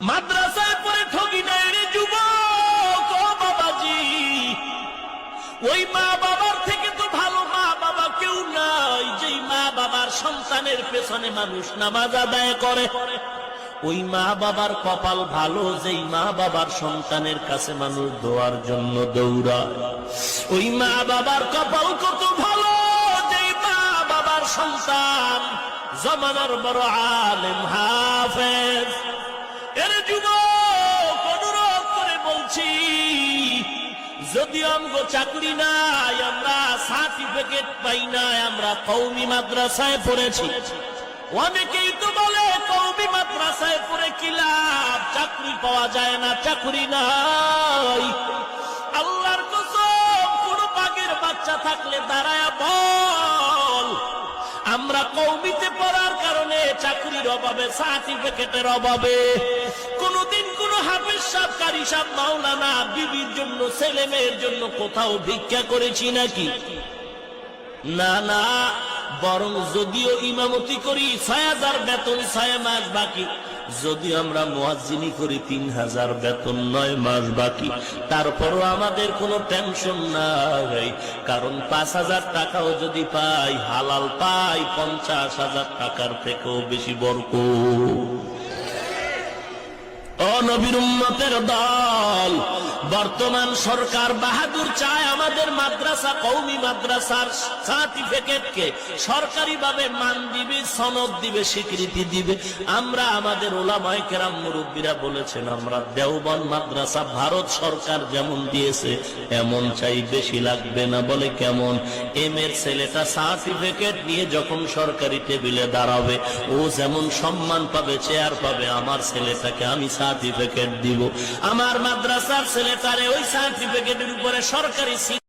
মাদ্রাসায় পড়ে ঠকি নাই রে যুবক ও বাবাজি। ওই মা বাবার থেকে তো ভালো মা বাবা কেউ নাই, যেই মা বাবার সন্তানের পেছনে মানুষ নামাজ আদায় করে। ওই মা বাবার কপাল ভালো, যেই মা বাবার সন্তানের কাছে মানুষ দোয়ার জন্য দৌড়ায়। ওই মা বাবার কপাল কত ভালো, যেই মা বাবার সন্তান জমানার বড় আলেম হাফেজ। এর যুবক অনুরোধ করে বলছি, যদি আমগো চাকরি নাই, আমরা সার্টিফিকেট পাই নাই, আমরা কওমি মাদ্রাসায় পড়েছি। অনেকেই তো বলে কওমি মাদ্রাসায় পড়ে কি লাভ, চাকরি পাওয়া যায় না, চাকরি নাই। আল্লাহর কসম, কোন বাঘের বাচ্চা থাকলে দাঁড়ায়া বল, আমরা কওমিতে পড়ার কারণে চাকরির অভাবে, সার্টিফিকেটের অভাবে কোনদিন কোন হাফেজ সাহেব, কারি সাহেব, মাওলানা বিবির জন্য, ছেলে মেয়ের জন্য কোথাও ভিক্ষা করেছি নাকি? না না, বরং যদিও ইমামতি করি ৬,০০০ বেতন ৬ মাস বাকি, যদি আমরা মুয়াজ্জিনি করি ৩,০০০ বেতন ৯ মাস বাকি, তারপরও আমাদের কোনো টেনশন নাই। কারণ ৫,০০০ টাকাও যদি পাই, হালাল পাই ৫০,০০০ টাকার থেকেও বেশি বরকত। ও নবীর উম্মতের দল, বর্তমান সরকার বাহাদুর চায় আমাদের মাদ্রাসা, কওমি মাদ্রাসার সার্টিফিকেটকে সরকারিভাবে মান দিবে, সনদ দিবে, স্বীকৃতি দিবে। আমরা আমাদের ওলামায়ে কেরাম মুরব্বীরা বলেছেন, আমরা দেওবন্দ মাদ্রাসা ভারত সরকার যেমন দিয়েছে এমন চাই, বেশি লাগবে না। বলে কেমন? এম এর ছেলেটা সার্টিফিকেট নিয়ে যখন সরকারি টেবিলে দাঁড়াবে, ও যেমন সম্মান পাবে, চেয়ার পাবে, আমার ছেলেটাকে আমি সার্টিফিকেট দিব। আমার মাদ্রাসার ছেলেটারে ওই সার্টিফিকেটের উপরে সরকারি